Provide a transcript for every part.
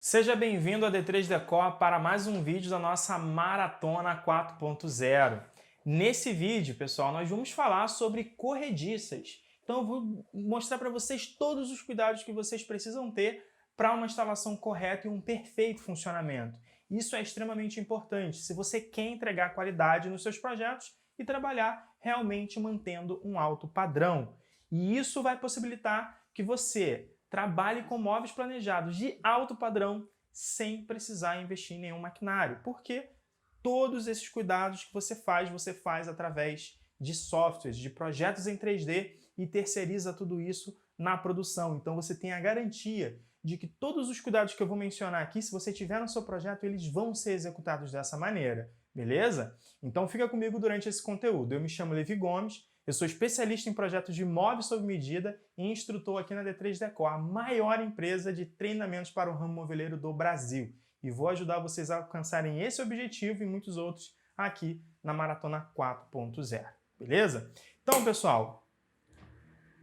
Seja bem-vindo a D3 Decor para mais um vídeo da nossa Maratona 4.0. Nesse vídeo, pessoal, nós vamos falar sobre corrediças. Então eu vou mostrar para vocês todos os cuidados que vocês precisam ter para uma instalação correta e um perfeito funcionamento. Isso é extremamente importante se você quer entregar qualidade nos seus projetos e trabalhar realmente mantendo um alto padrão. E isso vai possibilitar que você trabalhe com móveis planejados de alto padrão sem precisar investir em nenhum maquinário, porque todos esses cuidados que você faz através de softwares, de projetos em 3D e terceiriza tudo isso na produção. Então você tem a garantia de que todos os cuidados que eu vou mencionar aqui, se você tiver no seu projeto, eles vão ser executados dessa maneira, beleza? Então fica comigo durante esse conteúdo. Eu me chamo Levi Gomes, eu sou especialista em projetos de móveis sob medida e instrutor aqui na D3 Decor, a maior empresa de treinamentos para o ramo moveleiro do Brasil. E vou ajudar vocês a alcançarem esse objetivo e muitos outros aqui na Maratona 4.0, beleza? Então, pessoal,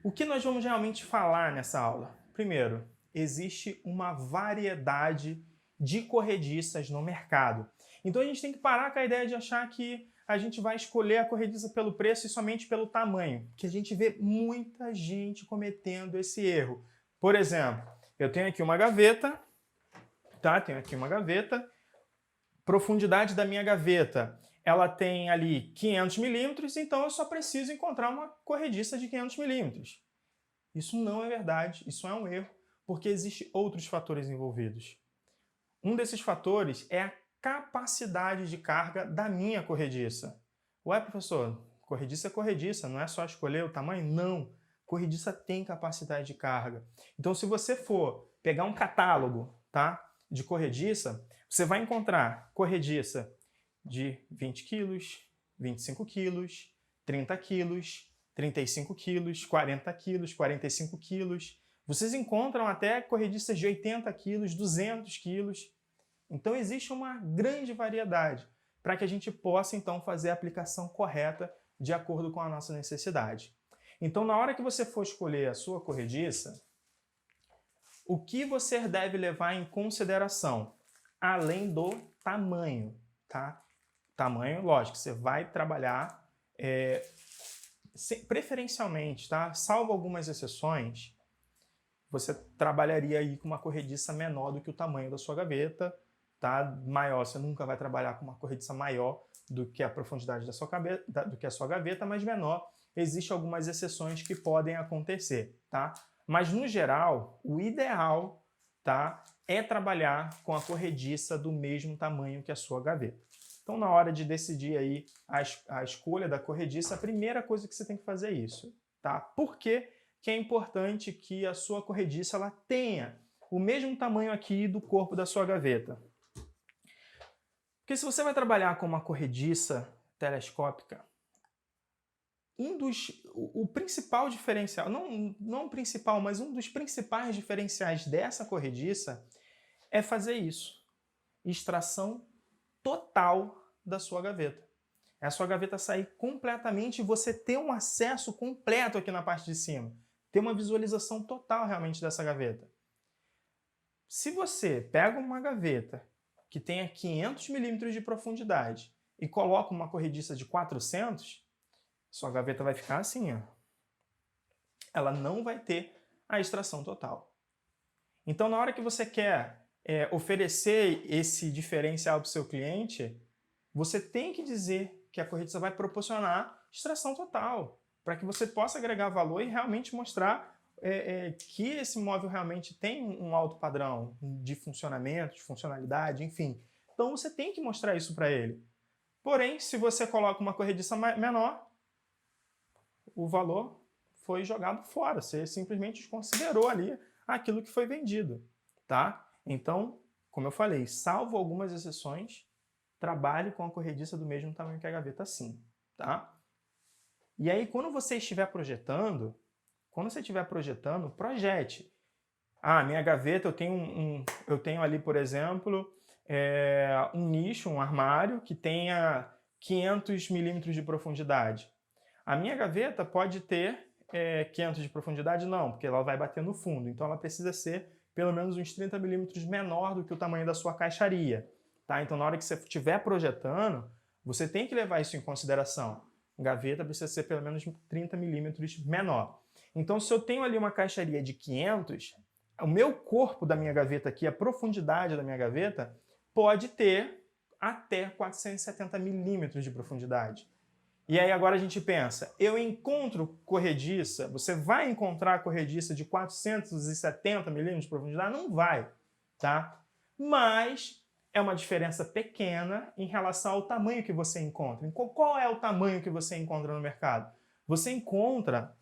o que nós vamos realmente falar nessa aula? Primeiro, existe uma variedade de corrediças no mercado. Então a gente tem que parar com a ideia de achar que a gente vai escolher a corrediça pelo preço e somente pelo tamanho, que a gente vê muita gente cometendo esse erro. Por exemplo, eu tenho aqui uma gaveta, tá? Tenho aqui uma gaveta, profundidade da minha gaveta, ela tem ali 500 milímetros, então eu só preciso encontrar uma corrediça de 500 milímetros. Isso não é verdade, isso é um erro, porque existem outros fatores envolvidos. Um desses fatores é a capacidade de carga da minha corrediça. Ué, professor, corrediça é corrediça, não é só escolher o tamanho? Não, corrediça tem capacidade de carga. Então, se você for pegar um catálogo, tá, de corrediça, você vai encontrar corrediça de 20 quilos, 25 quilos, 30 quilos, 35 quilos, 40 quilos, 45 quilos. Vocês encontram até corrediças de 80 quilos, 200 quilos. Então existe uma grande variedade para que a gente possa então fazer a aplicação correta de acordo com a nossa necessidade. Então na hora que você for escolher a sua corrediça, o que você deve levar em consideração? Além do tamanho, tá? Tamanho, lógico, você vai trabalhar preferencialmente, tá? Salvo algumas exceções, você trabalharia aí com uma corrediça menor do que o tamanho da sua gaveta, tá? Maior, você nunca vai trabalhar com uma corrediça maior do que a profundidade da sua gaveta, mas menor. Existem algumas exceções que podem acontecer, tá? Mas no geral, o ideal, tá, é trabalhar com a corrediça do mesmo tamanho que a sua gaveta. Então, na hora de decidir aí a escolha da corrediça, a primeira coisa que você tem que fazer é isso, tá? Por quê? Que é importante que a sua corrediça ela tenha o mesmo tamanho aqui do corpo da sua gaveta. Porque se você vai trabalhar com uma corrediça telescópica, o principal diferencial, não o principal, mas um dos principais diferenciais dessa corrediça é fazer isso, extração total da sua gaveta. É a sua gaveta sair completamente e você ter um acesso completo aqui na parte de cima. Ter uma visualização total realmente dessa gaveta. Se você pega uma gaveta que tenha 500 milímetros de profundidade e coloca uma corrediça de 400, sua gaveta vai ficar assim, ó. Ela não vai ter a extração total. Então, na hora que você quer oferecer esse diferencial para o seu cliente, você tem que dizer que a corrediça vai proporcionar extração total, para que você possa agregar valor e realmente mostrar que esse móvel realmente tem um alto padrão de funcionamento, de funcionalidade, enfim. Então você tem que mostrar isso para ele. Porém, se você coloca uma corrediça menor, o valor foi jogado fora, você simplesmente desconsiderou ali aquilo que foi vendido, tá? Então, como eu falei, salvo algumas exceções, trabalhe com a corrediça do mesmo tamanho que a gaveta sim, tá? E aí, quando você estiver projetando, projete. Ah, minha gaveta, eu tenho ali, por exemplo, um nicho, um armário que tenha 500 milímetros de profundidade. A minha gaveta pode ter 500 de profundidade? Não, porque ela vai bater no fundo. Então ela precisa ser pelo menos uns 30 milímetros menor do que o tamanho da sua caixaria. Tá? Então, na hora que você estiver projetando, você tem que levar isso em consideração. A gaveta precisa ser pelo menos 30 milímetros menor. Então, se eu tenho ali uma caixaria de 500, o meu corpo da minha gaveta aqui, a profundidade da minha gaveta, pode ter até 470 milímetros de profundidade. E aí agora a gente pensa, eu encontro corrediça, você vai encontrar corrediça de 470 milímetros de profundidade? Não vai, tá? Mas é uma diferença pequena em relação ao tamanho que você encontra. Qual é o tamanho que você encontra no mercado? Você encontra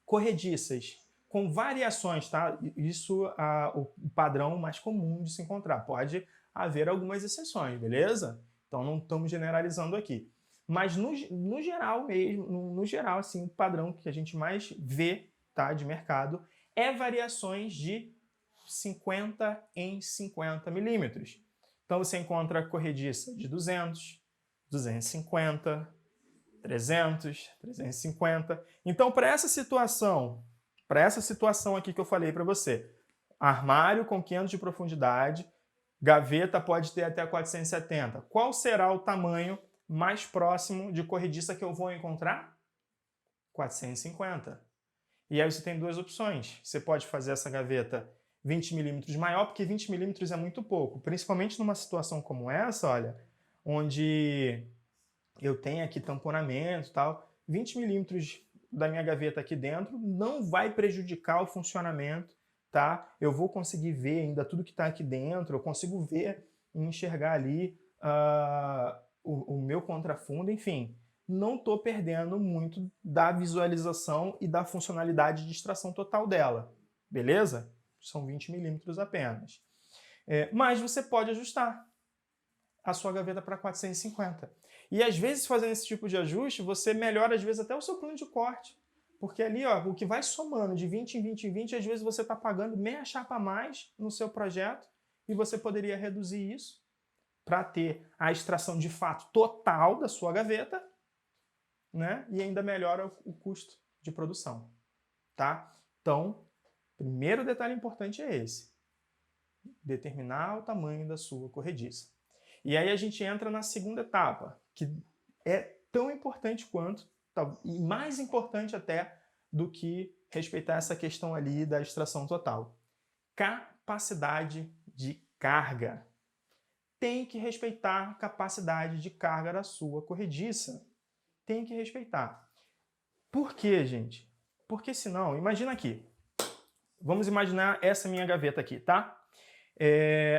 corrediças com variações, tá? Isso é o padrão mais comum de se encontrar. Pode haver algumas exceções, beleza? Então não estamos generalizando aqui. Mas no geral mesmo, no geral, assim, o padrão que a gente mais vê, tá, de mercado é variações de 50 em 50 milímetros. Então você encontra corrediça de 200, 250, 300, 350. Então para essa situação aqui que eu falei para você, armário com 500 de profundidade, gaveta pode ter até 470. Qual será o tamanho mais próximo de corrediça que eu vou encontrar? 450. E aí você tem duas opções. Você pode fazer essa gaveta 20 milímetros maior, porque 20 milímetros é muito pouco. Principalmente numa situação como essa, olha, onde eu tenho aqui tamponamento e tal, 20 milímetros da minha gaveta aqui dentro não vai prejudicar o funcionamento, tá? Eu vou conseguir ver ainda tudo que está aqui dentro, eu consigo ver e enxergar ali o meu contrafundo, enfim, não estou perdendo muito da visualização e da funcionalidade de extração total dela, beleza? São 20 milímetros apenas. Mas você pode ajustar a sua gaveta para 450. E às vezes, fazendo esse tipo de ajuste, você melhora às vezes até o seu plano de corte. Porque ali, ó, o que vai somando de 20 em 20 em 20, às vezes você está pagando meia chapa a mais no seu projeto e você poderia reduzir isso para ter a extração de fato total da sua gaveta, né? E ainda melhora o custo de produção, tá? Então, primeiro detalhe importante é esse. Determinar o tamanho da sua corrediça. E aí a gente entra na segunda etapa, que é tão importante quanto, e mais importante até, do que respeitar essa questão ali da extração total. Capacidade de carga. Tem que respeitar a capacidade de carga da sua corrediça. Tem que respeitar. Por quê, gente? Porque senão, imagina aqui. Vamos imaginar essa minha gaveta aqui, tá?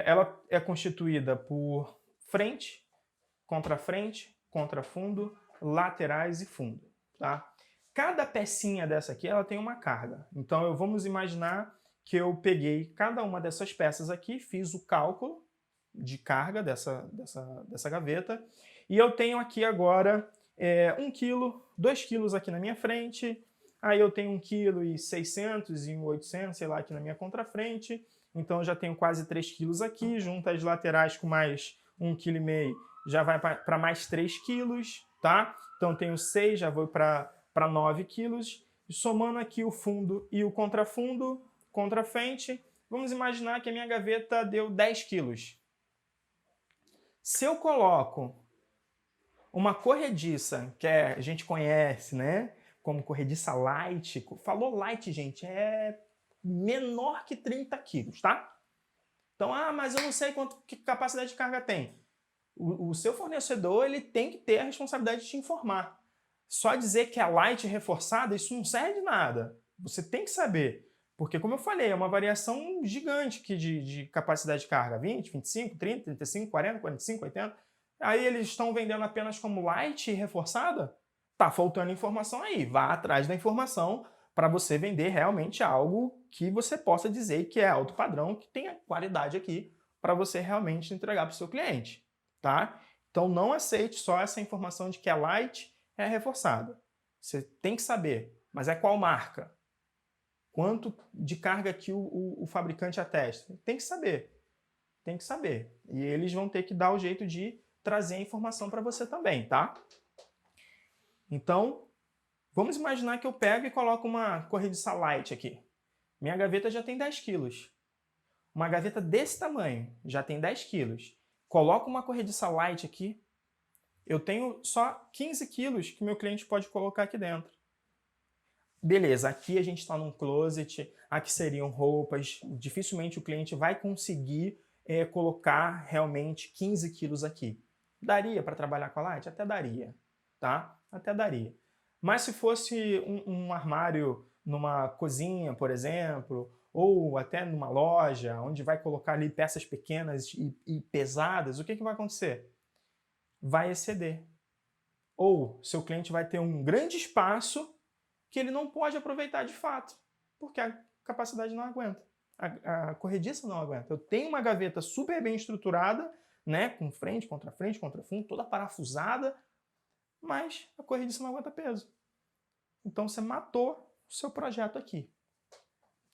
Ela é constituída por frente, contrafundo, laterais e fundo, tá? Cada pecinha dessa aqui, ela tem uma carga. Então, vamos imaginar que eu peguei cada uma dessas peças aqui, fiz o cálculo de carga dessa gaveta, e eu tenho aqui agora 1 kg, 2 kg aqui na minha frente, aí eu tenho 1,6 kg e 1,8 kg, sei lá, aqui na minha contrafrente, então eu já tenho quase 3 kg aqui, junto as laterais com mais 1,5 kg, já vai para mais 3 kg, tá? Então eu tenho 6, já vou para 9 kg, e somando aqui o fundo e o contrafundo, contrafrente, vamos imaginar que a minha gaveta deu 10 kg. Se eu coloco uma corrediça, que a gente conhece, né, como corrediça light, falou light, gente, é menor que 30 quilos, tá? Então, mas eu não sei que capacidade de carga tem. O seu fornecedor, ele tem que ter a responsabilidade de te informar. Só dizer que é light reforçada, isso não serve de nada. Você tem que saber. Porque, como eu falei, é uma variação gigante aqui de capacidade de carga. 20, 25, 30, 35, 40, 45, 80. Aí eles estão vendendo apenas como light reforçada? Tá faltando informação aí. Vá atrás da informação para você vender realmente algo que você possa dizer que é alto padrão, que tenha qualidade aqui para você realmente entregar para o seu cliente, tá? Então não aceite só essa informação de que é light, é reforçada. Você tem que saber, mas é qual marca? Quanto de carga que o fabricante atesta? Tem que saber. Tem que saber. E eles vão ter que dar o jeito de trazer a informação para você também, tá? Então, vamos imaginar que eu pego e coloco uma corrediça light aqui. Minha gaveta já tem 10 quilos. Uma gaveta desse tamanho, já tem 10 quilos. Coloco uma corrediça light aqui, eu tenho só 15 quilos que meu cliente pode colocar aqui dentro. Beleza, aqui a gente está num closet, aqui seriam roupas, dificilmente o cliente vai conseguir colocar realmente 15 quilos aqui. Daria para trabalhar com a light? Até daria, tá? Até daria. Mas se fosse um armário numa cozinha, por exemplo, ou até numa loja, onde vai colocar ali peças pequenas e pesadas, o que vai acontecer? Vai exceder. Ou seu cliente vai ter um grande espaço que ele não pode aproveitar de fato, porque a capacidade não aguenta, a corrediça não aguenta. Eu tenho uma gaveta super bem estruturada, né, com frente, contra fundo, toda parafusada, mas a corrediça não aguenta peso. Então você matou o seu projeto aqui.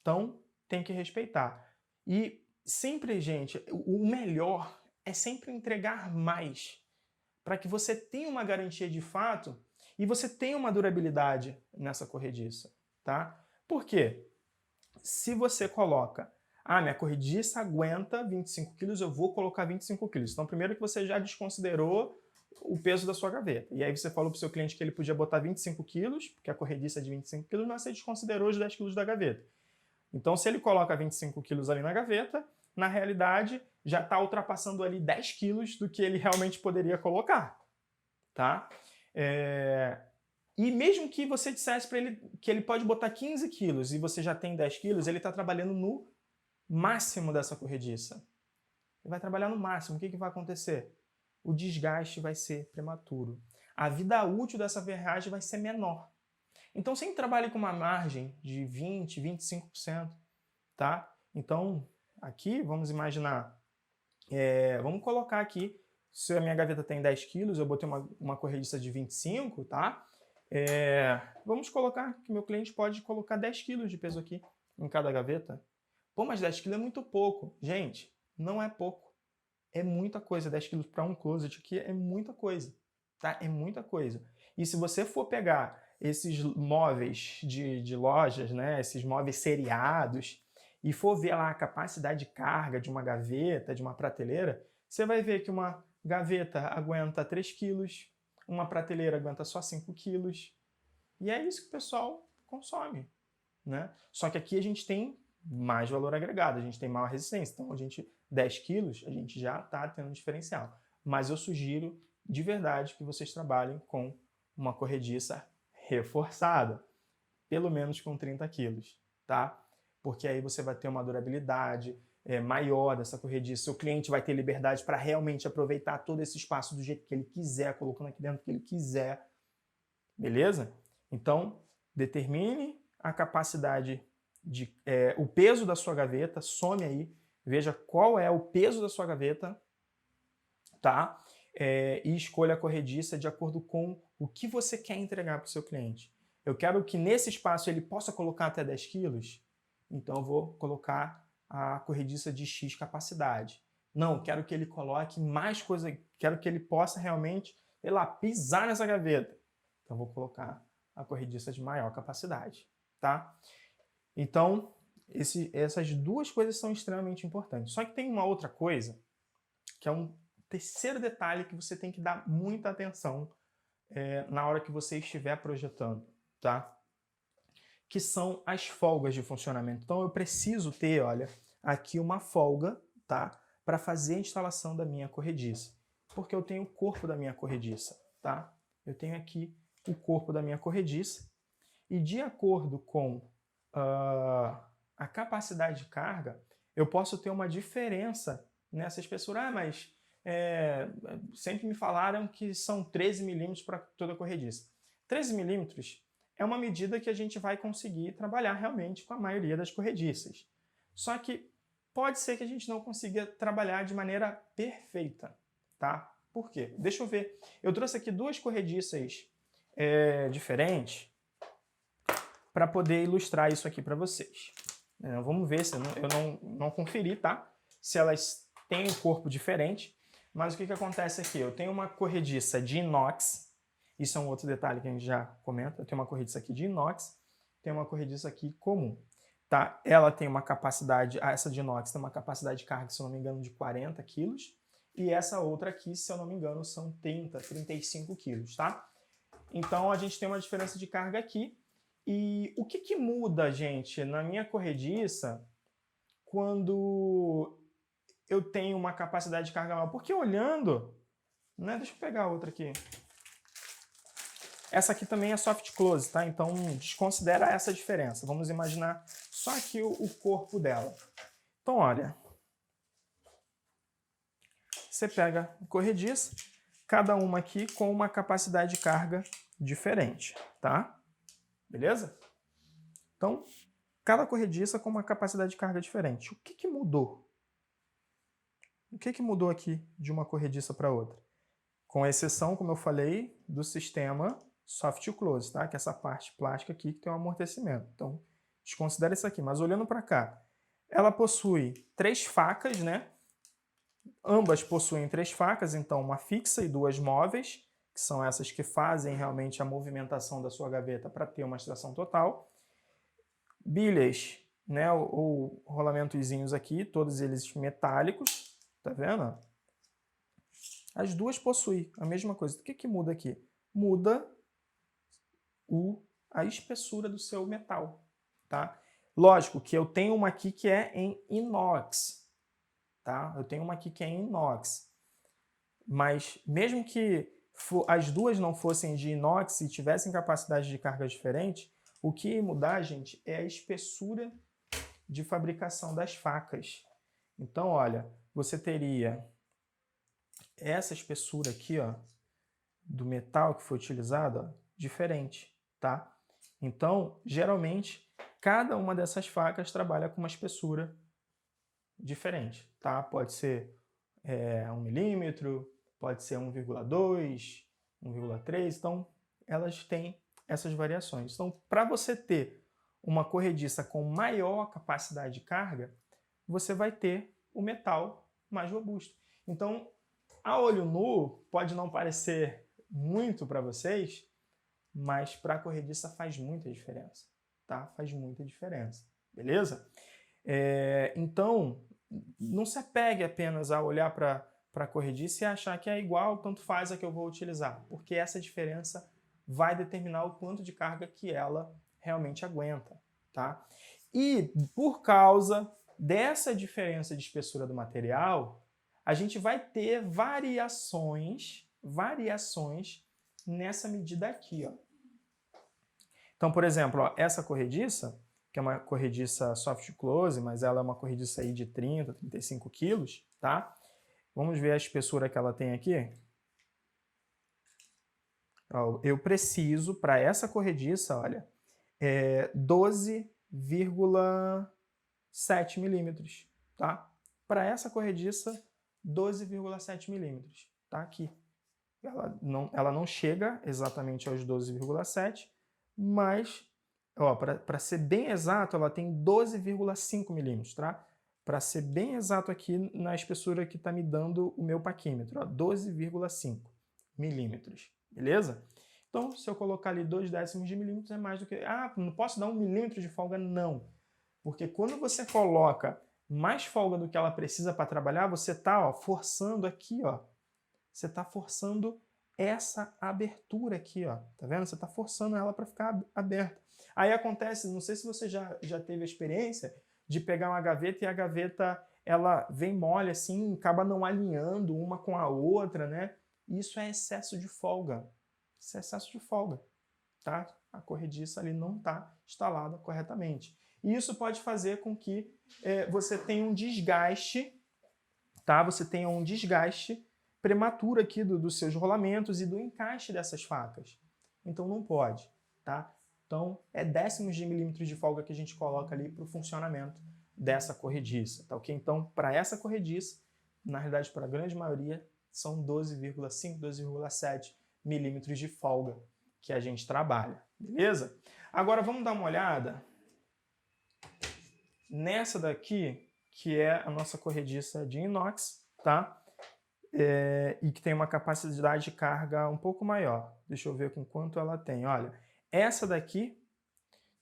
Então tem que respeitar. E sempre, gente, o melhor é sempre entregar mais, para que você tenha uma garantia de fato e você tenha uma durabilidade nessa corrediça, tá? Por quê? Se você coloca, minha corrediça aguenta 25 quilos, eu vou colocar 25 quilos. Então, primeiro que você já desconsiderou o peso da sua gaveta. E aí você falou para o seu cliente que ele podia botar 25 quilos, porque a corrediça é de 25 quilos, mas você desconsiderou os 10 quilos da gaveta. Então, se ele coloca 25 quilos ali na gaveta, na realidade, já está ultrapassando ali 10 quilos do que ele realmente poderia colocar, tá? E mesmo que você dissesse para ele que ele pode botar 15 quilos e você já tem 10 quilos, ele está trabalhando no máximo dessa corrediça. Ele vai trabalhar no máximo. O que vai acontecer? O desgaste vai ser prematuro. A vida útil dessa ferragem vai ser menor. Então, sempre trabalhe com uma margem de 20%, 25%, tá? Então, aqui, vamos imaginar, vamos colocar aqui, se a minha gaveta tem 10 quilos, eu botei uma corrediça de 25, tá? Vamos colocar que meu cliente pode colocar 10 quilos de peso aqui em cada gaveta. Pô, mas 10 quilos é muito pouco. Gente, não é pouco. É muita coisa. 10 quilos para um closet aqui é muita coisa, tá? É muita coisa. E se você for pegar esses móveis de lojas, né, esses móveis seriados, e for ver lá a capacidade de carga de uma gaveta, de uma prateleira, você vai ver que uma gaveta aguenta 3 quilos, uma prateleira aguenta só 5 quilos, e é isso que o pessoal consome, né? Só que aqui a gente tem mais valor agregado, a gente tem maior resistência, então 10 quilos, a gente já está tendo um diferencial. Mas eu sugiro de verdade que vocês trabalhem com uma corrediça reforçada, pelo menos com 30 quilos, tá? Porque aí você vai ter uma durabilidade maior dessa corrediça, o cliente vai ter liberdade para realmente aproveitar todo esse espaço do jeito que ele quiser, colocando aqui dentro o que ele quiser, beleza? Então, determine a capacidade, o peso da sua gaveta, some aí, veja qual é o peso da sua gaveta, tá? E escolha a corrediça de acordo com o que você quer entregar para o seu cliente. Eu quero que nesse espaço ele possa colocar até 10 quilos, então eu vou colocar a corrediça de X capacidade. Não, quero que ele coloque mais coisa, quero que ele possa realmente, sei lá, pisar nessa gaveta. Então eu vou colocar a corrediça de maior capacidade, tá? Então, essas duas coisas são extremamente importantes. Só que tem uma outra coisa, que é um terceiro detalhe que você tem que dar muita atenção na hora que você estiver projetando, tá? Que são as folgas de funcionamento. Então eu preciso ter, olha, aqui uma folga, tá? Para fazer a instalação da minha corrediça. Porque eu tenho o corpo da minha corrediça, tá? Eu tenho aqui o corpo da minha corrediça e de acordo com a capacidade de carga, eu posso ter uma diferença nessa espessura. Mas sempre me falaram que são 13 milímetros para toda a corrediça. 13 milímetros é uma medida que a gente vai conseguir trabalhar realmente com a maioria das corrediças. Só que pode ser que a gente não consiga trabalhar de maneira perfeita, tá? Por quê? Deixa eu ver. Eu trouxe aqui duas corrediças diferentes para poder ilustrar isso aqui para vocês. Vamos ver se eu não conferi, tá? Se elas têm um corpo diferente. Mas o que acontece aqui? Eu tenho uma corrediça de inox. Isso é um outro detalhe que a gente já comenta. Eu tenho uma corrediça aqui de inox, tenho uma corrediça aqui comum. tá? Ela tem uma capacidade, essa de inox tem uma capacidade de carga, se eu não me engano, de 40 quilos, e essa outra aqui, se eu não me engano, são 35 quilos, tá? Então, a gente tem uma diferença de carga aqui. E o que muda, gente, na minha corrediça quando eu tenho uma capacidade de carga maior? Porque olhando, né? Deixa eu pegar outra aqui. Essa aqui também é soft close, tá? Então, desconsidera essa diferença. Vamos imaginar só aqui o corpo dela. Então, olha. Você pega a corrediça, cada uma aqui com uma capacidade de carga diferente, tá? Beleza? Então, cada corrediça com uma capacidade de carga diferente. O que mudou? O que mudou aqui de uma corrediça para outra? Com exceção, como eu falei, do sistema soft close, tá? Que é essa parte plástica aqui que tem um amortecimento. Então, desconsidera isso aqui. Mas olhando para cá, ela possui 3 facas, né? Ambas possuem 3 facas, então uma fixa e 2 móveis, que são essas que fazem realmente a movimentação da sua gaveta para ter uma extração total. Bilhas, né, ou rolamentozinhos aqui, todos eles metálicos, tá vendo? As duas possuem a mesma coisa. O que muda aqui? Muda a espessura do seu metal, tá? Lógico que eu tenho uma aqui que é em inox, tá? Eu tenho uma aqui que é em inox, mas mesmo que as duas não fossem de inox e tivessem capacidade de carga diferente, o que ia mudar, gente, é a espessura de fabricação das facas. Então, olha, você teria essa espessura aqui, ó, do metal que foi utilizado, ó, diferente, tá? Então, geralmente, cada uma dessas facas trabalha com uma espessura diferente, tá? Pode ser 1 milímetro, pode ser 1,2, 1,3, então elas têm essas variações. Então, para você ter uma corrediça com maior capacidade de carga, você vai ter o metal mais robusto. Então, a olho nu, pode não parecer muito para vocês, mas para a corrediça faz muita diferença, tá? Faz muita diferença, beleza? Então, não se apegue apenas a olhar para a corrediça e achar que é igual, tanto faz a que eu vou utilizar, porque essa diferença vai determinar o quanto de carga que ela realmente aguenta, tá? E por causa dessa diferença de espessura do material, a gente vai ter variações nessa medida aqui, ó. Então, por exemplo, ó, essa corrediça, que é uma corrediça soft close, mas ela é uma corrediça aí de 30, 35 quilos, tá? Vamos ver a espessura que ela tem aqui. Ó, eu preciso, para essa corrediça, olha, 12,7 milímetros, tá? Para essa corrediça, 12,7 milímetros, tá? Aqui. Ela não chega exatamente aos 12,7, mas, para ser bem exato, ela tem 12,5 milímetros, tá? Para ser bem exato aqui na espessura que está me dando o meu paquímetro, 12,5 milímetros, beleza? Então, se eu colocar ali 2 décimos de milímetros, é mais do que... Ah, não posso dar 1 milímetro de folga? Não. Porque quando você coloca mais folga do que ela precisa para trabalhar, você está forçando aqui, ó. Você está forçando essa abertura aqui, ó. Tá vendo? Você está forçando ela para ficar aberta. Aí acontece, não sei se você já teve a experiência de pegar uma gaveta e a gaveta ela vem mole assim, acaba não alinhando uma com a outra, né? Isso é excesso de folga. Isso é excesso de folga, tá? A corrediça ali não está instalada corretamente. E isso pode fazer com que você tenha um desgaste, tá? Você tenha um desgaste prematuro aqui dos seus rolamentos e do encaixe dessas facas. Então não pode, tá? Então é décimos de milímetros de folga que a gente coloca ali para o funcionamento dessa corrediça, tá ok? Então para essa corrediça, na realidade para a grande maioria, são 12,5, 12,7 milímetros de folga que a gente trabalha, beleza? Agora vamos dar uma olhada nessa daqui, que é a nossa corrediça de inox, tá? E que tem uma capacidade de carga um pouco maior. Deixa eu ver com quanto ela tem. Olha, essa daqui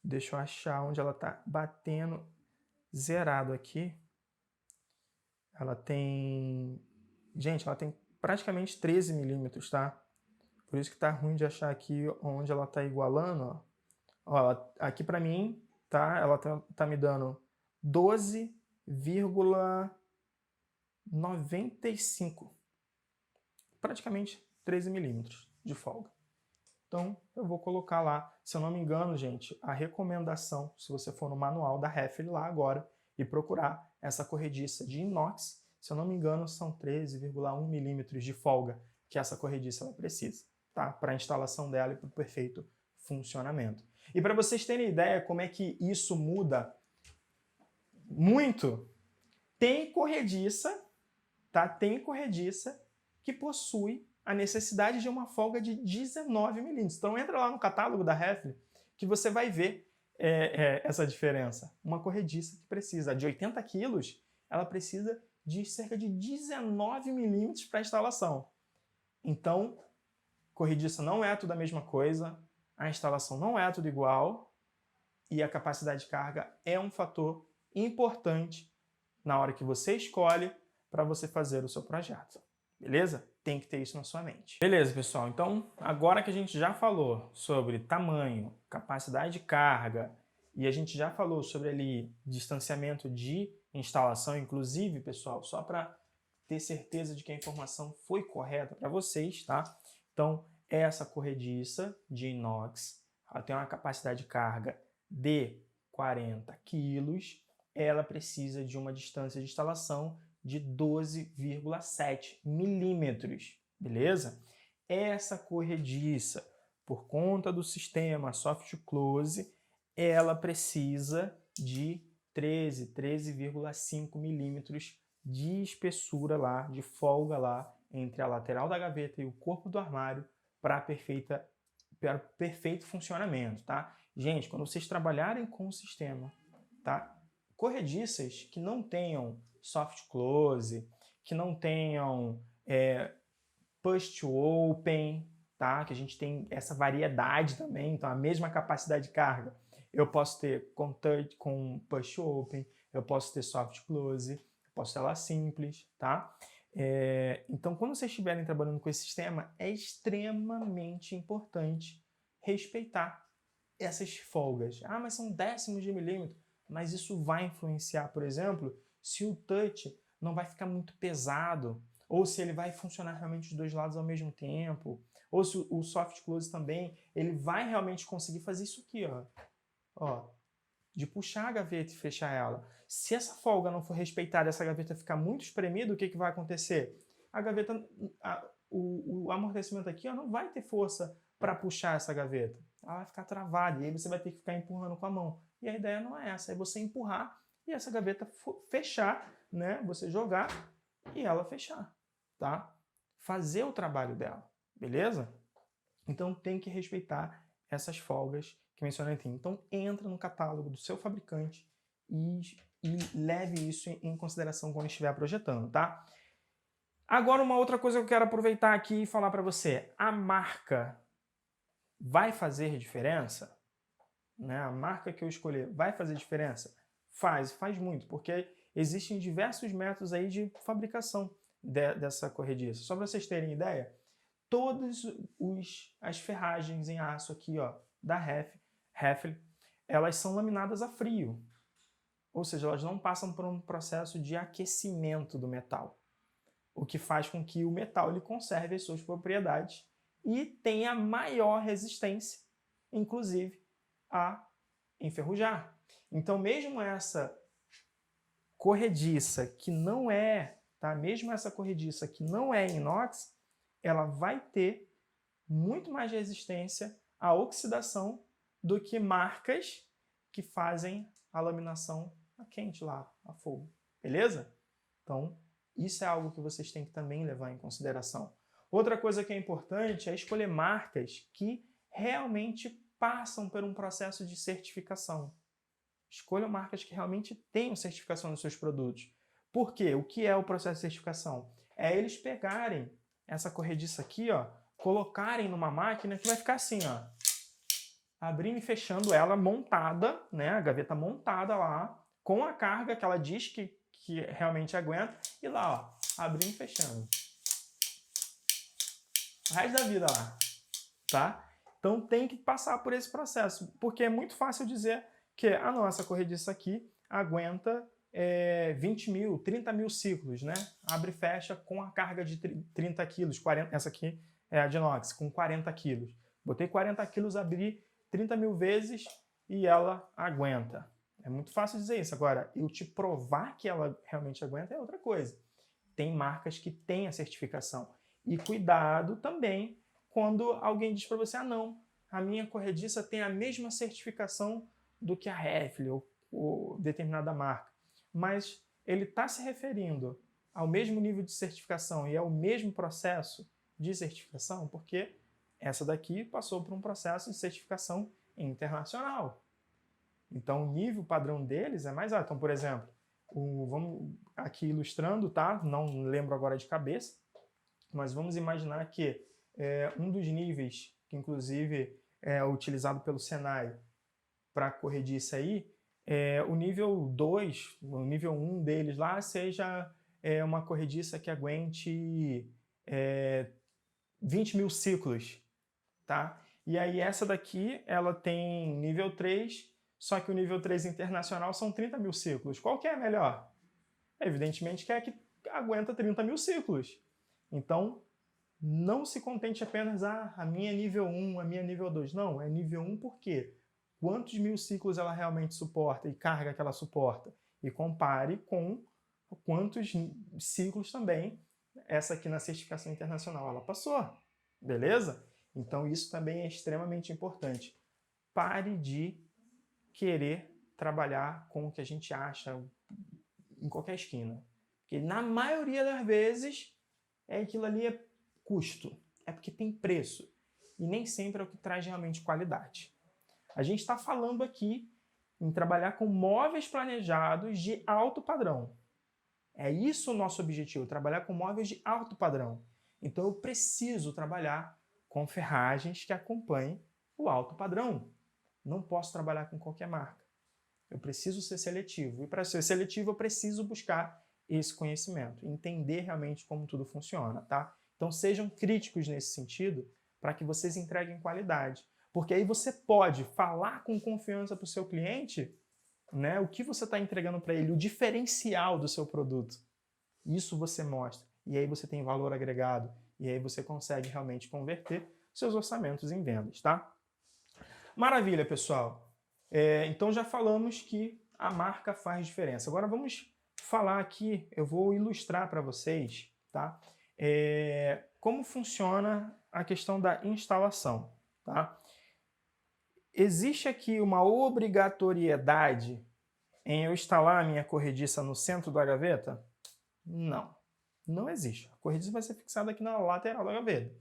Deixa eu achar onde ela está batendo zerado aqui. Ela tem... Gente, ela tem praticamente 13 milímetros, tá? Por isso que tá ruim de achar aqui onde ela tá igualando, ó. Ó, aqui pra mim, tá? Ela tá me dando 12,95. Praticamente 13 milímetros de folga. Então, eu vou colocar lá, se eu não me engano, gente, a recomendação, se você for no manual da Heffel lá agora e procurar essa corrediça de inox, se eu não me engano, são 13,1 milímetros de folga que essa corrediça ela precisa, tá? Para a instalação dela e para o perfeito funcionamento. E para vocês terem ideia como é que isso muda muito, tem corrediça, tá? Tem corrediça que possui a necessidade de uma folga de 19 milímetros. Então entra lá no catálogo da Heffel que você vai ver essa diferença. Uma corrediça que precisa de 80 quilos, ela precisa de cerca de 19 milímetros para instalação. Então, corrediça não é tudo a mesma coisa, a instalação não é tudo igual e a capacidade de carga é um fator importante na hora que você escolhe para você fazer o seu projeto. Beleza? Tem que ter isso na sua mente. Beleza, pessoal. Então, agora que a gente já falou sobre tamanho, capacidade de carga e a gente já falou sobre ali distanciamento de instalação, inclusive, pessoal, só para ter certeza de que a informação foi correta para vocês, tá? Então, essa corrediça de inox, ela tem uma capacidade de carga de 40 quilos, ela precisa de uma distância de instalação de 12,7 milímetros, beleza? Essa corrediça, por conta do sistema soft close, ela precisa de 13,5 milímetros de espessura lá, de folga lá, entre a lateral da gaveta e o corpo do armário para perfeito funcionamento, tá? Gente, quando vocês trabalharem com o sistema, tá? Corrediças que não tenham soft close, que não tenham push to open, tá? Que a gente tem essa variedade também, então a mesma capacidade de carga. Eu posso ter com push to open, eu posso ter soft close, eu posso ter ela simples, tá? Então, quando vocês estiverem trabalhando com esse sistema, é extremamente importante respeitar essas folgas. Ah, mas são décimos de milímetro. Mas isso vai influenciar, por exemplo, se o touch não vai ficar muito pesado, ou se ele vai funcionar realmente dos dois lados ao mesmo tempo, ou se o soft close também, ele vai realmente conseguir fazer isso aqui, ó, de puxar a gaveta e fechar ela. Se essa folga não for respeitada, essa gaveta ficar muito espremida, o que vai acontecer? A gaveta, o amortecimento aqui não vai ter força para puxar essa gaveta. Ela vai ficar travada e aí você vai ter que ficar empurrando com a mão. E a ideia não é essa, é você empurrar e essa gaveta fechar, né? Você jogar e ela fechar, tá? Fazer o trabalho dela, beleza? Então tem que respeitar essas folgas que mencionei aqui. Então entra no catálogo do seu fabricante e leve isso em consideração quando estiver projetando, tá? Agora uma outra coisa que eu quero aproveitar aqui e falar para você. A marca vai fazer diferença? Né? A marca que eu escolher vai fazer diferença? Faz muito, porque existem diversos métodos aí de fabricação dessa corrediça. Só para vocês terem ideia, todas as ferragens em aço aqui, ó, da Heffel, elas são laminadas a frio. Ou seja, elas não passam por um processo de aquecimento do metal. O que faz com que o metal ele conserve as suas propriedades e tenha maior resistência, inclusive, a enferrujar. Então, mesmo essa corrediça que não é, tá? Mesmo essa corrediça que não é inox, ela vai ter muito mais resistência à oxidação do que marcas que fazem a laminação a quente lá, a fogo. Beleza? Então, isso é algo que vocês têm que também levar em consideração. Outra coisa que é importante é escolher marcas que realmente passam por um processo de certificação. Escolha marcas que realmente tenham certificação nos seus produtos. Por quê? O que é o processo de certificação? É eles pegarem essa corrediça aqui, ó, colocarem numa máquina que vai ficar assim, ó. abrindo e fechando ela montada, né, a gaveta montada lá, com a carga que ela diz que realmente aguenta, e lá, ó, abrindo e fechando. O resto da vida lá, tá? Então tem que passar por esse processo, porque é muito fácil dizer que a nossa corrediça aqui aguenta 20 mil, 30 mil ciclos, né? Abre e fecha com a carga de 30 quilos, 40, essa aqui é a de inox, com 40 quilos. Botei 40 quilos, abri 30 mil vezes e ela aguenta. É muito fácil dizer isso. Agora, eu te provar que ela realmente aguenta é outra coisa. Tem marcas que têm a certificação. E cuidado também quando alguém diz para você, ah não, a minha corrediça tem a mesma certificação do que a Hefli ou determinada marca. Mas ele está se referindo ao mesmo nível de certificação e ao mesmo processo de certificação, porque essa daqui passou por um processo de certificação internacional. Então, o nível padrão deles é mais alto. Então, por exemplo, vamos aqui ilustrando, tá? Não lembro agora de cabeça, mas vamos imaginar que um dos níveis, que inclusive é utilizado pelo Senai para corrigir isso aí, o nível 2, o nível 1 deles lá, seja uma corrediça que aguente 20 mil ciclos, tá? E aí essa daqui, ela tem nível 3, só que o nível 3 internacional são 30 mil ciclos. Qual que é melhor? Evidentemente que é a que aguenta 30 mil ciclos. Então, não se contente apenas, a minha é nível 1, a minha é nível 2. Não, é nível 1 por quê? Quantos mil ciclos ela realmente suporta e carga que ela suporta? E compare com quantos ciclos também essa aqui na certificação internacional ela passou. Beleza? Então isso também é extremamente importante. Pare de querer trabalhar com o que a gente acha em qualquer esquina. Porque na maioria das vezes aquilo ali é custo, é porque tem preço. E nem sempre é o que traz realmente qualidade. A gente está falando aqui em trabalhar com móveis planejados de alto padrão. É isso o nosso objetivo, trabalhar com móveis de alto padrão. Então eu preciso trabalhar com ferragens que acompanhem o alto padrão. Não posso trabalhar com qualquer marca. Eu preciso ser seletivo. E para ser seletivo eu preciso buscar esse conhecimento, entender realmente como tudo funciona, tá? Então sejam críticos nesse sentido para que vocês entreguem qualidade. Porque aí você pode falar com confiança para o seu cliente, né, o que você está entregando para ele, o diferencial do seu produto. Isso você mostra. E aí você tem valor agregado. E aí você consegue realmente converter seus orçamentos em vendas, tá? Maravilha, pessoal. Então já falamos que a marca faz diferença. Agora vamos falar aqui, eu vou ilustrar para vocês, tá? Como funciona a questão da instalação, tá? Existe aqui uma obrigatoriedade em eu instalar a minha corrediça no centro da gaveta? Não, não existe. A corrediça vai ser fixada aqui na lateral da gaveta.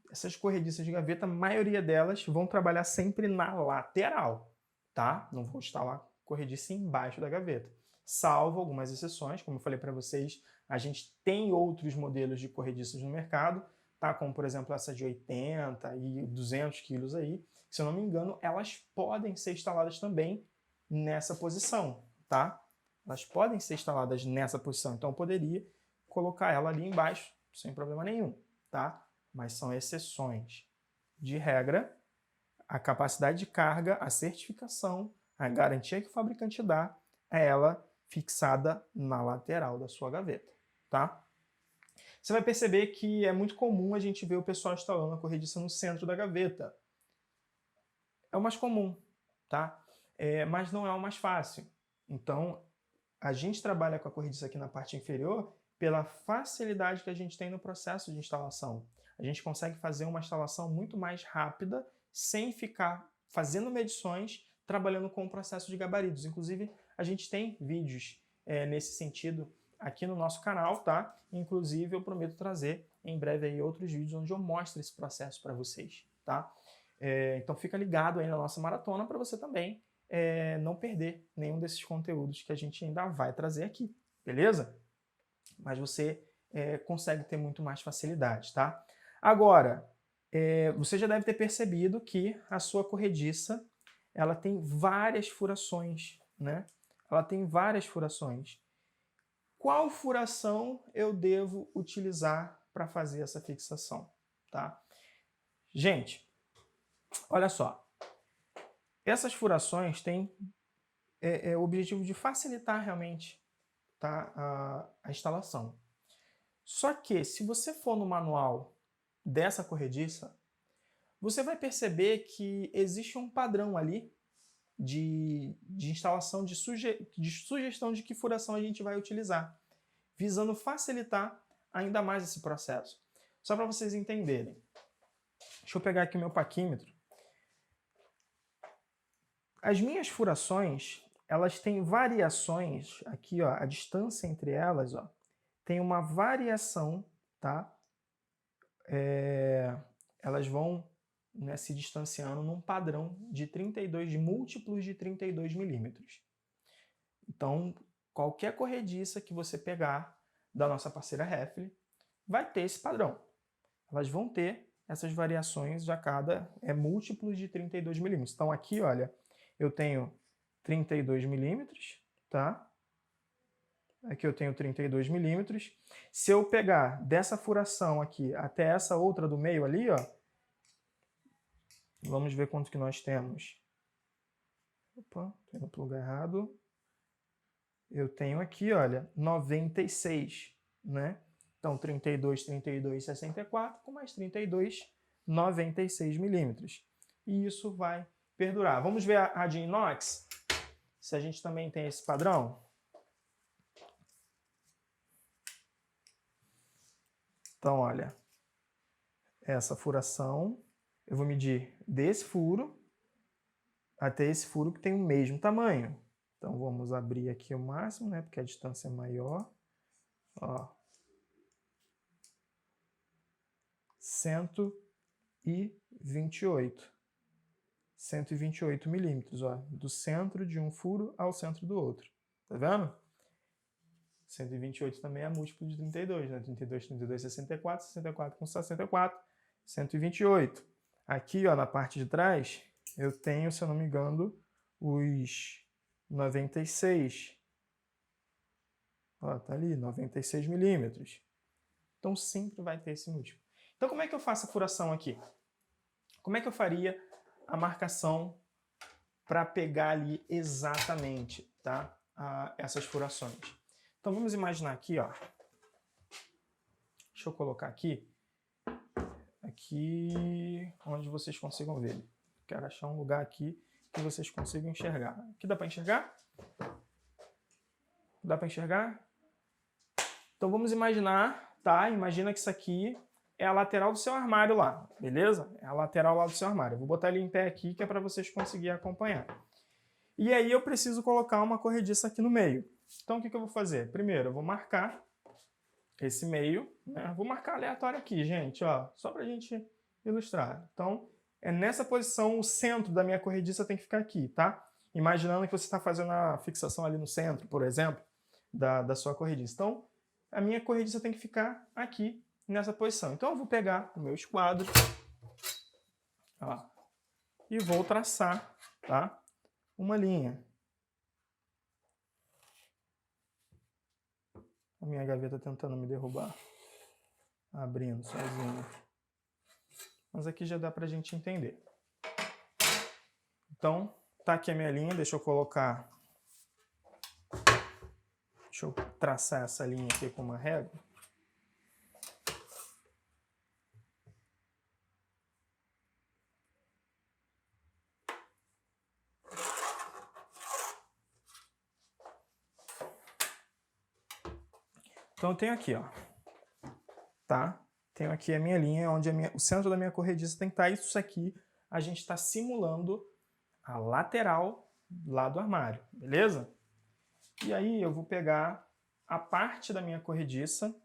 Essas corrediças de gaveta, a maioria delas vão trabalhar sempre na lateral, tá? Não vou instalar corrediça embaixo da gaveta. Salvo algumas exceções, como eu falei para vocês, a gente tem outros modelos de corrediças no mercado, tá? Como por exemplo essa de 80 e 200 quilos aí. Se eu não me engano, elas podem ser instaladas também nessa posição, tá? Elas podem ser instaladas nessa posição, então eu poderia colocar ela ali embaixo sem problema nenhum, tá? Mas são exceções. De regra, a capacidade de carga, a certificação, a garantia que o fabricante dá, é ela fixada na lateral da sua gaveta, tá? Você vai perceber que é muito comum a gente ver o pessoal instalando a corrediça no centro da gaveta. É o mais comum, tá? Mas não é o mais fácil. Então, a gente trabalha com a corrediça aqui na parte inferior pela facilidade que a gente tem no processo de instalação. A gente consegue fazer uma instalação muito mais rápida, sem ficar fazendo medições, trabalhando com o processo de gabaritos. Inclusive, a gente tem vídeos nesse sentido aqui no nosso canal, tá? Inclusive, eu prometo trazer em breve aí outros vídeos onde eu mostro esse processo para vocês, tá? Então fica ligado aí na nossa maratona para você também não perder nenhum desses conteúdos que a gente ainda vai trazer aqui, beleza? Mas você consegue ter muito mais facilidade, tá? Agora, você já deve ter percebido que a sua corrediça ela tem várias furações, né? Ela tem várias furações. Qual furação eu devo utilizar para fazer essa fixação, tá? Gente, olha só. Essas furações têm o objetivo de facilitar realmente, tá, a instalação. Só que, se você for no manual dessa corrediça, você vai perceber que existe um padrão ali de instalação, de sugestão de que furação a gente vai utilizar, visando facilitar ainda mais esse processo. Só para vocês entenderem. Deixa eu pegar aqui o meu paquímetro. As minhas furações, elas têm variações, aqui ó, a distância entre elas, ó, tem uma variação, tá? Elas vão, né, se distanciando num padrão de 32, de múltiplos de 32 milímetros. Então, qualquer corrediça que você pegar da nossa parceira Refle vai ter esse padrão. Elas vão ter essas variações de a cada múltiplos de 32 milímetros. Então, aqui, olha, eu tenho 32 milímetros, tá? Aqui eu tenho 32 milímetros. Se eu pegar dessa furação aqui até essa outra do meio ali, ó, vamos ver quanto que nós temos. Opa, estou indo para o lugar errado. Eu tenho aqui, olha, 96, né? Então, 32, 32, 64, com mais 32, 96 milímetros. E isso vai perdurar. Vamos ver a de inox, se a gente também tem esse padrão. Então, olha, essa furação, eu vou medir desse furo até esse furo que tem o mesmo tamanho. Então, vamos abrir aqui o máximo, né, porque a distância é maior. Ó, 128. 128 milímetros, ó, do centro de um furo ao centro do outro. Tá vendo? 128 também é múltiplo de 32, né? 32, 32, 64, 64 com 64, 128. Aqui, ó, na parte de trás, eu tenho, se eu não me engano, os 96. Ó, tá ali, 96 milímetros. Então, sempre vai ter esse múltiplo. Então, como é que eu faço a furação aqui? Como é que eu faria a marcação para pegar ali exatamente, tá, essas furações? Então, vamos imaginar aqui, ó. Deixa eu colocar aqui onde vocês consigam ver. Quero achar um lugar aqui que vocês consigam enxergar. Aqui dá para enxergar? Dá para enxergar? Então, vamos imaginar, tá? Imagina que isso aqui é a lateral do seu armário lá, beleza? É a lateral lá do seu armário. Eu vou botar ele em pé aqui, que é para vocês conseguirem acompanhar. E aí eu preciso colocar uma corrediça aqui no meio. Então o que eu vou fazer? Primeiro eu vou marcar esse meio, né? Vou marcar aleatório aqui, gente, ó, só para a gente ilustrar. Então é nessa posição, o centro da minha corrediça tem que ficar aqui, tá? Imaginando que você está fazendo a fixação ali no centro, por exemplo, da sua corrediça. Então a minha corrediça tem que ficar aqui, nessa posição. Então eu vou pegar o meu esquadro, ó, e vou traçar, tá, uma linha. A minha gaveta tentando me derrubar, abrindo sozinha. Mas aqui já dá pra gente entender. Então, tá aqui a minha linha, deixa eu colocar... Deixa eu traçar essa linha aqui com uma régua. Então eu tenho aqui, ó, tá? Tenho aqui a minha linha, onde o centro da minha corrediça tem que estar. Isso aqui a gente está simulando a lateral lá do armário, beleza? E aí eu vou pegar a parte da minha corrediça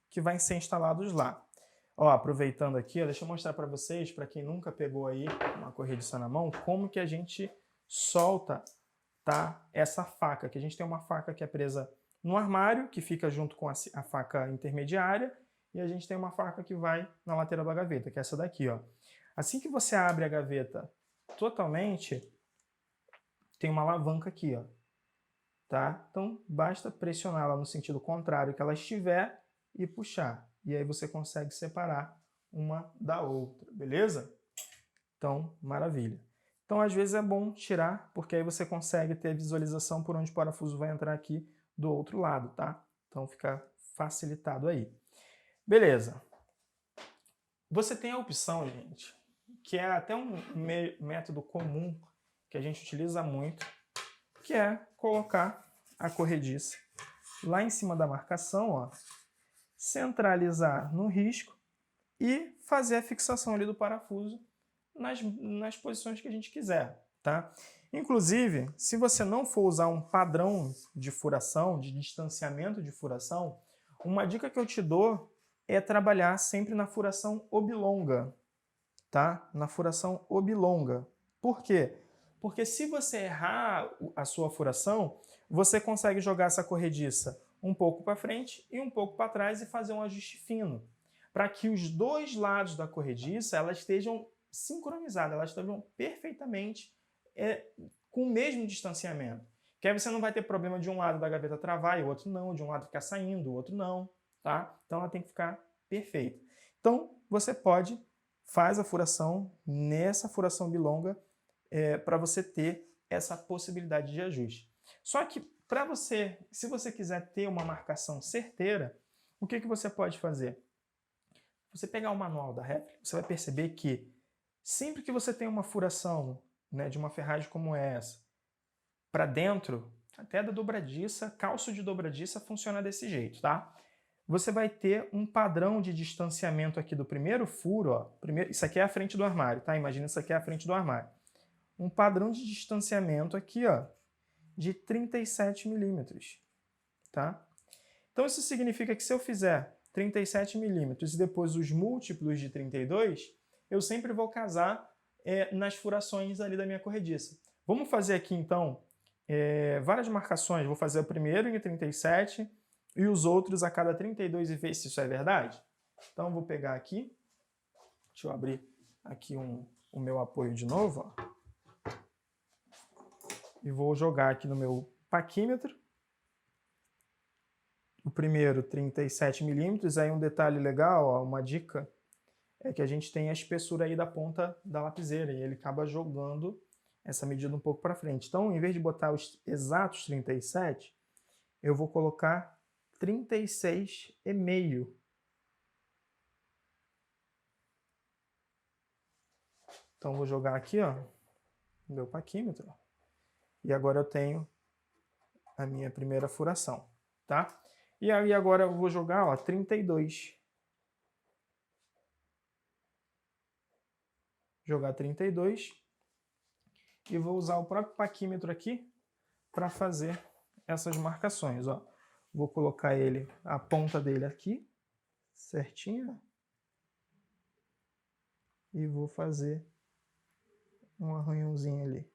que vai ser instalados lá. Ó, aproveitando aqui, ó, deixa eu mostrar para vocês, para quem nunca pegou aí uma corrediça na mão, como que a gente solta, tá, essa faca. Que a gente tem uma faca que é presa no armário, que fica junto com a faca intermediária, e a gente tem uma faca que vai na lateral da gaveta, que é essa daqui, ó. Assim que você abre a gaveta totalmente, tem uma alavanca aqui, ó, tá? Então, basta pressioná-la no sentido contrário que ela estiver e puxar. E aí você consegue separar uma da outra, beleza? Então, maravilha. Então, às vezes é bom tirar, porque aí você consegue ter visualização por onde o parafuso vai entrar aqui do outro lado, tá? Então, fica facilitado aí. Beleza. Você tem a opção, gente, que é até um método comum que a gente utiliza muito, que é colocar a corrediça lá em cima da marcação, ó, centralizar no risco e fazer a fixação ali do parafuso nas posições que a gente quiser, tá? Inclusive, se você não for usar um padrão de furação, de distanciamento de furação, uma dica que eu te dou é trabalhar sempre na furação oblonga, tá? Na furação oblonga. Por quê? Porque se você errar a sua furação, você consegue jogar essa corrediça um pouco para frente e um pouco para trás e fazer um ajuste fino, para que os dois lados da corrediça elas estejam sincronizadas, elas estejam perfeitamente com o mesmo distanciamento. Que aí você não vai ter problema de um lado da gaveta travar e o outro não, de um lado ficar saindo, o outro não, tá? Então ela tem que ficar perfeita. Então você faz a furação nessa furação bilonga para você ter essa possibilidade de ajuste. Só que para você, se você quiser ter uma marcação certeira, o que você pode fazer? Você pegar o manual da réplica, você vai perceber que sempre que você tem uma furação, né, de uma ferragem como essa, para dentro, até da dobradiça, calço de dobradiça funciona desse jeito, tá? Você vai ter um padrão de distanciamento aqui do primeiro furo, ó, isso aqui é a frente do armário, tá? Imagina isso aqui é a frente do armário. Um padrão de distanciamento aqui, ó, de 37 milímetros, tá? Então isso significa que se eu fizer 37 milímetros e depois os múltiplos de 32, eu sempre vou casar nas furações ali da minha corrediça. Vamos fazer aqui então várias marcações. Vou fazer o primeiro em 37 e os outros a cada 32 e ver se isso é verdade. Então vou pegar aqui, deixa eu abrir aqui o meu apoio de novo, ó. E vou jogar aqui no meu paquímetro. O primeiro 37 milímetros, aí um detalhe legal, ó, uma dica, é que a gente tem a espessura aí da ponta da lapiseira e ele acaba jogando essa medida um pouco para frente. Então, em vez de botar os exatos 37, eu vou colocar 36,5. Então, vou jogar aqui, ó, no meu paquímetro. E agora eu tenho a minha primeira furação, tá? E aí agora eu vou jogar, ó, 32. Jogar 32. E vou usar o próprio paquímetro aqui para fazer essas marcações, ó. Vou colocar ele, a ponta dele aqui, certinho. E vou fazer um arranhãozinho ali.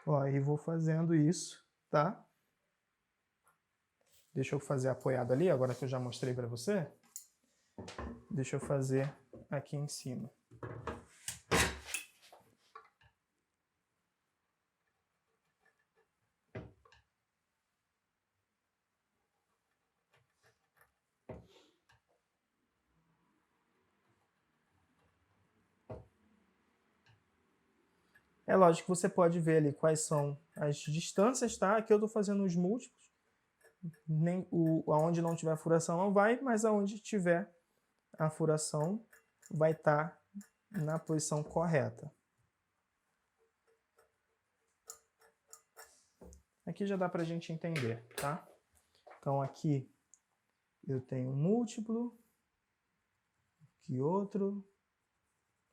Ó, e vou fazendo isso, tá? Deixa eu fazer apoiado ali, agora que eu já mostrei para você. Deixa eu fazer aqui em cima. É lógico que você pode ver ali quais são as distâncias, tá? Aqui eu estou fazendo os múltiplos. Aonde não tiver furação não vai, mas aonde tiver a furação vai estar na posição correta. Aqui já dá para a gente entender, tá? Então aqui eu tenho um múltiplo,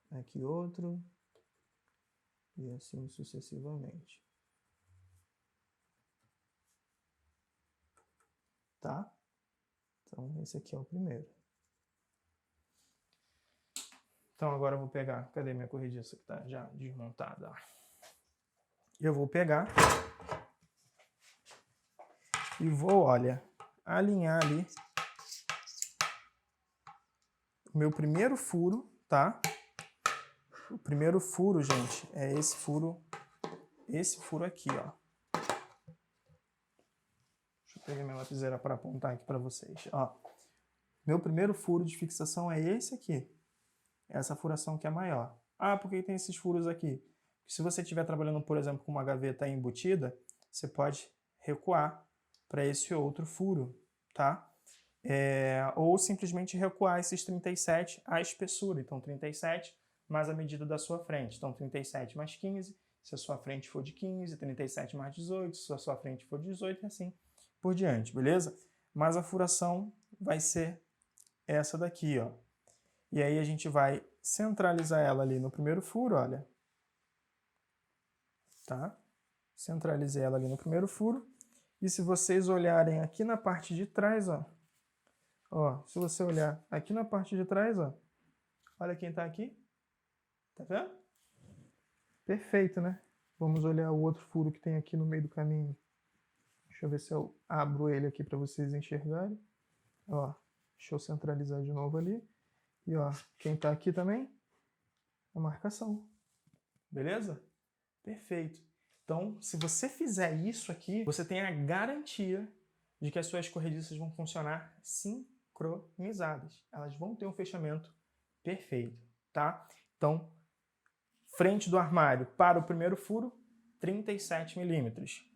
aqui outro, e assim sucessivamente. Tá? Então esse aqui é o primeiro. Então agora eu vou pegar, cadê minha corrediça que está já desmontada? Eu vou pegar e vou, olha, alinhar ali o meu primeiro furo, tá? O primeiro furo, gente, é esse furo aqui, ó. Deixa eu pegar minha lapiseira para apontar aqui para vocês, ó. Meu primeiro furo de fixação é esse aqui. Essa furação que é maior. Ah, por que tem esses furos aqui? Se você estiver trabalhando, por exemplo, com uma gaveta embutida, você pode recuar para esse outro furo, tá? Ou simplesmente recuar esses 37 à espessura. Então, 37 mais a medida da sua frente. Então, 37 mais 15, se a sua frente for de 15, 37 mais 18, se a sua frente for de 18, e assim por diante, beleza? Mas a furação vai ser essa daqui, ó. E aí a gente vai centralizar ela ali no primeiro furo, olha. Tá? Centralizei ela ali no primeiro furo. E se vocês olharem aqui na parte de trás, ó, se você olhar aqui na parte de trás, ó, olha quem tá aqui. Tá vendo? Perfeito, né? Vamos olhar o outro furo que tem aqui no meio do caminho. Deixa eu ver se eu abro ele aqui para vocês enxergarem. Ó, deixa eu centralizar de novo ali. E ó, quem tá aqui também? A marcação. Beleza? Perfeito. Então, se você fizer isso aqui, você tem a garantia de que as suas corrediças vão funcionar sincronizadas. Elas vão ter um fechamento perfeito, tá? Então, frente do armário para o primeiro furo, 37 milímetros.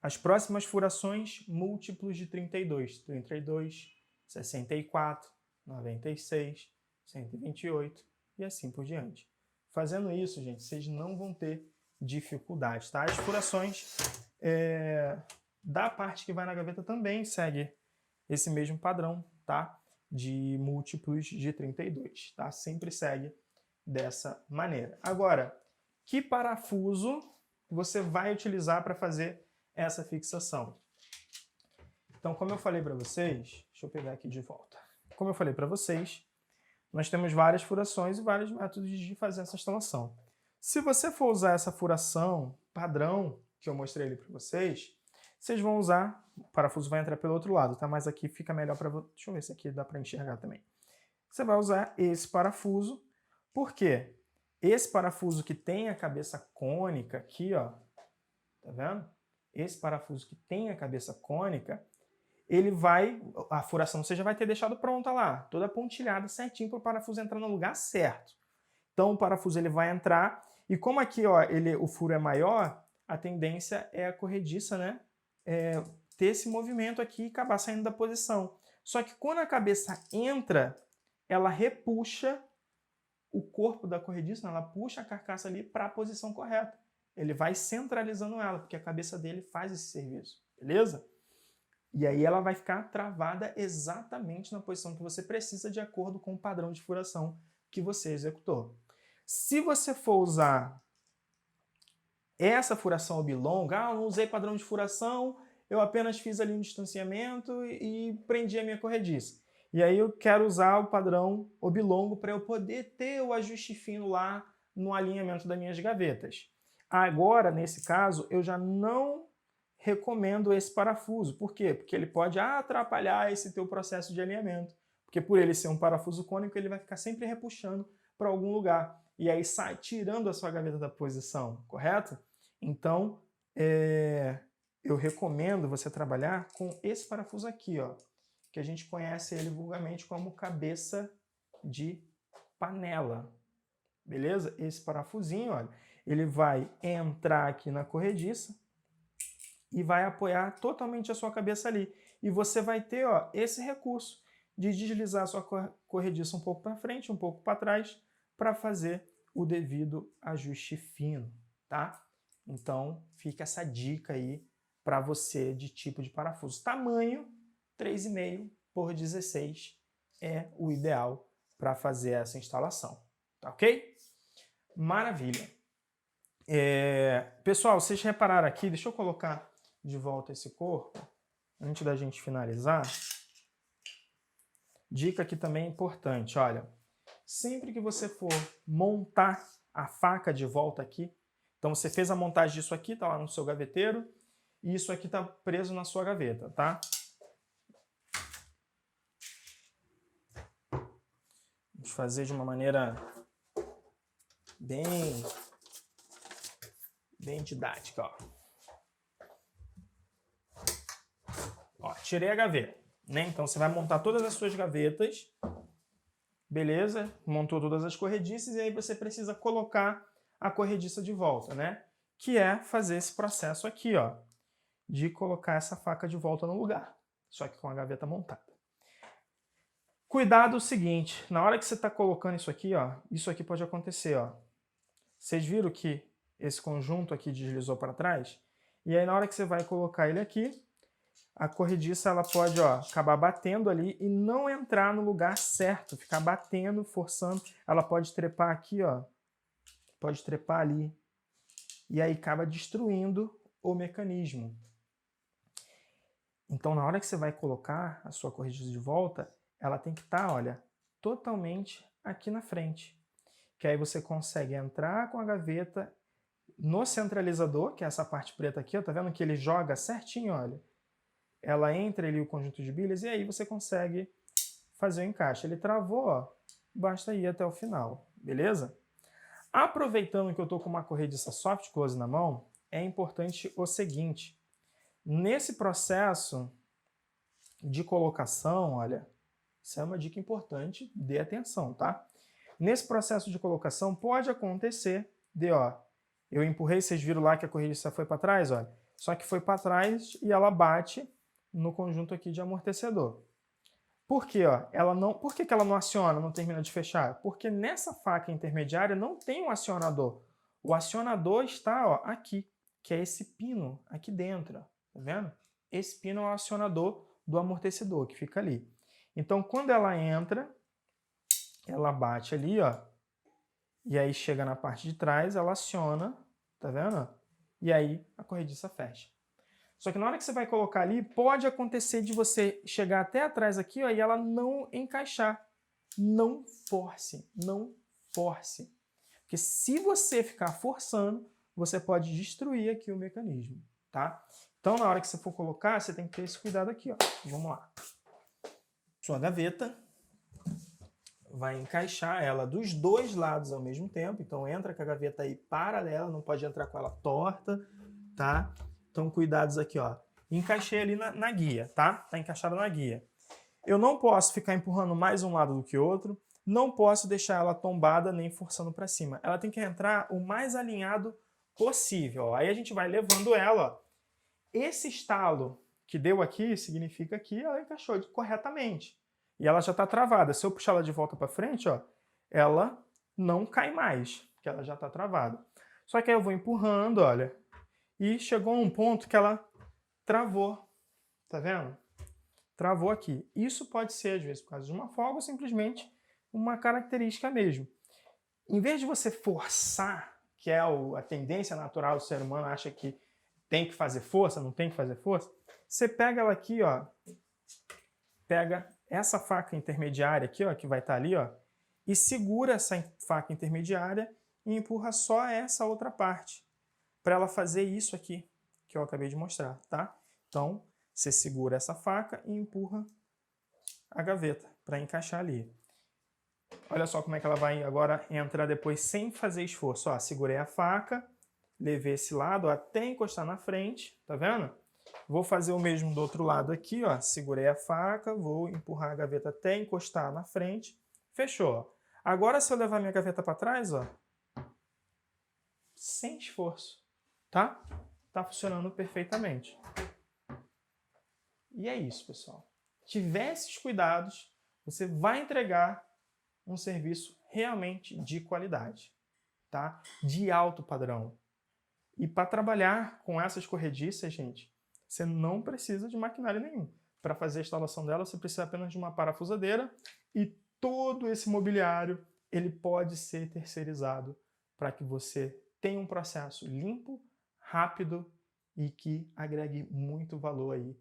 As próximas furações, múltiplos de 32. 32, 64, 96, 128 e assim por diante. Fazendo isso, gente, vocês não vão ter dificuldade, tá? As furações da parte que vai na gaveta também segue esse mesmo padrão, tá? De múltiplos de 32, tá? Sempre segue dessa maneira. Agora, que parafuso você vai utilizar para fazer essa fixação? Então, como eu falei para vocês, deixa eu pegar aqui de volta. Como eu falei para vocês, nós temos várias furações e vários métodos de fazer essa instalação. Se você for usar essa furação padrão que eu mostrei ali para vocês, vocês vão usar, o parafuso vai entrar pelo outro lado, tá? Mas aqui fica melhor para você. Deixa eu ver se aqui dá para enxergar também. Você vai usar esse parafuso, por quê? Esse parafuso que tem a cabeça cônica aqui, ó, tá vendo? Esse parafuso que tem a cabeça cônica, a furação você já vai ter deixado pronta lá, toda pontilhada certinho para o parafuso entrar no lugar certo. Então o parafuso ele vai entrar, e como aqui ó, o furo é maior, a tendência é a corrediça, né, ter esse movimento aqui e acabar saindo da posição. Só que quando a cabeça entra, ela repuxa o corpo da corrediça, ela puxa a carcaça ali para a posição correta. Ele vai centralizando ela, porque a cabeça dele faz esse serviço, beleza? E aí ela vai ficar travada exatamente na posição que você precisa de acordo com o padrão de furação que você executou. Se você for usar essa furação oblonga, eu não usei padrão de furação, eu apenas fiz ali um distanciamento e prendi a minha corrediça. E aí eu quero usar o padrão oblongo para eu poder ter o ajuste fino lá no alinhamento das minhas gavetas. Agora, nesse caso, eu já não recomendo esse parafuso. Por quê? Porque ele pode atrapalhar esse teu processo de alinhamento. Porque por ele ser um parafuso cônico, ele vai ficar sempre repuxando para algum lugar. E aí sai tirando a sua gaveta da posição, correto? Então, eu recomendo você trabalhar com esse parafuso aqui, ó, que a gente conhece ele vulgarmente como cabeça de panela. Beleza? Esse parafusinho, olha, ele vai entrar aqui na corrediça e vai apoiar totalmente a sua cabeça ali. E você vai ter, ó, esse recurso de deslizar a sua corrediça um pouco para frente, um pouco para trás, para fazer o devido ajuste fino, tá? Então, fica essa dica aí para você de tipo de parafuso. Tamanho 3,5 por 16 é o ideal para fazer essa instalação, tá ok? Maravilha! Pessoal, vocês repararam aqui, deixa eu colocar de volta esse corpo, antes da gente finalizar. Dica aqui também importante, olha, sempre que você for montar a faca de volta aqui, então você fez a montagem disso aqui, tá lá no seu gaveteiro, e isso aqui tá preso na sua gaveta, tá? fazer de uma maneira bem didática, ó. Ó, tirei a gaveta, né? Então você vai montar todas as suas gavetas, beleza? Montou todas as corrediças e aí você precisa colocar a corrediça de volta, né? Que é fazer esse processo aqui, ó, de colocar essa faca de volta no lugar, só que com a gaveta montada. Cuidado o seguinte, na hora que você está colocando isso aqui pode acontecer, ó. Vocês viram que esse conjunto aqui deslizou para trás? E aí na hora que você vai colocar ele aqui, a corrediça ela pode, ó, acabar batendo ali e não entrar no lugar certo, ficar batendo, forçando. Ela pode trepar aqui, ó, pode trepar ali. E aí acaba destruindo o mecanismo. Então na hora que você vai colocar a sua corrediça de volta, ela tem que estar, olha, totalmente aqui na frente. Que aí você consegue entrar com a gaveta no centralizador, que é essa parte preta aqui, ó, tá vendo que ele joga certinho, olha. Ela entra ali o conjunto de bilhas e aí você consegue fazer o encaixe. Ele travou, ó, basta ir até o final, beleza? Aproveitando que eu estou com uma corrediça soft close na mão, é importante o seguinte. Nesse processo de colocação, olha, isso é uma dica importante, dê atenção, tá? Nesse processo de colocação pode acontecer de, ó, eu empurrei, vocês viram lá que a corrediça foi para trás, olha, só que foi para trás e ela bate no conjunto aqui de amortecedor. Por quê? Ó? Por que ela não aciona, não termina de fechar? Porque nessa faca intermediária não tem um acionador. O acionador está, ó, aqui, que é esse pino aqui dentro. Ó. Tá vendo? Esse pino é o acionador do amortecedor, que fica ali. Então, quando ela entra, ela bate ali, ó, e aí chega na parte de trás, ela aciona, tá vendo? E aí a corrediça fecha. Só que na hora que você vai colocar ali, pode acontecer de você chegar até atrás aqui, ó, e ela não encaixar. Não force, não force. Porque se você ficar forçando, você pode destruir aqui o mecanismo, tá? Então, na hora que você for colocar, você tem que ter esse cuidado aqui, ó. Vamos lá. Sua gaveta vai encaixar ela dos dois lados ao mesmo tempo. Então, entra com a gaveta aí paralela, não pode entrar com ela torta, tá? Então, cuidados aqui, ó. Encaixei ali na guia, tá? Tá encaixada na guia. Eu não posso ficar empurrando mais um lado do que outro. Não posso deixar ela tombada nem forçando para cima. Ela tem que entrar o mais alinhado possível. Ó. Aí a gente vai levando ela, ó. Esse estalo que deu aqui significa que ela encaixou corretamente. E ela já está travada. Se eu puxar ela de volta para frente, ó, ela não cai mais, porque ela já está travada. Só que aí eu vou empurrando, olha, e chegou a um ponto que ela travou. Tá vendo? Travou aqui. Isso pode ser, às vezes, por causa de uma folga ou simplesmente uma característica mesmo. Em vez de você forçar, que é a tendência natural do ser humano, acha que tem que fazer força, não tem que fazer força, você pega ela aqui, ó, pega essa faca intermediária aqui, ó, que vai estar ali, ó, e segura essa faca intermediária e empurra só essa outra parte, para ela fazer isso aqui, que eu acabei de mostrar, tá? Então, você segura essa faca e empurra a gaveta para encaixar ali. Olha só como é que ela vai agora entrar depois sem fazer esforço. Ó, segurei a faca, levei esse lado ó, até encostar na frente, tá vendo? Vou fazer o mesmo do outro lado aqui, ó. Segurei a faca, vou empurrar a gaveta até encostar na frente. Fechou. Agora se eu levar minha gaveta para trás, ó, sem esforço, tá? Tá funcionando perfeitamente. E é isso, pessoal. Tiver esses cuidados, você vai entregar um serviço realmente de qualidade, tá? De alto padrão. E para trabalhar com essas corrediças, gente, você não precisa de maquinário nenhum. Para fazer a instalação dela, você precisa apenas de uma parafusadeira e todo esse mobiliário ele pode ser terceirizado para que você tenha um processo limpo, rápido e que agregue muito valor aí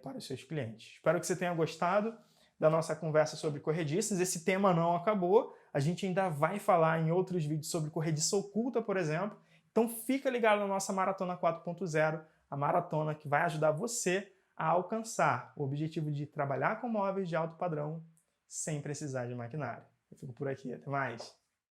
para os seus clientes. Espero que você tenha gostado da nossa conversa sobre corrediças. Esse tema não acabou, a gente ainda vai falar em outros vídeos sobre corrediça oculta, por exemplo. Então fica ligado na nossa Maratona 4.0, a maratona que vai ajudar você a alcançar o objetivo de trabalhar com móveis de alto padrão sem precisar de maquinário. Eu fico por aqui. Até mais.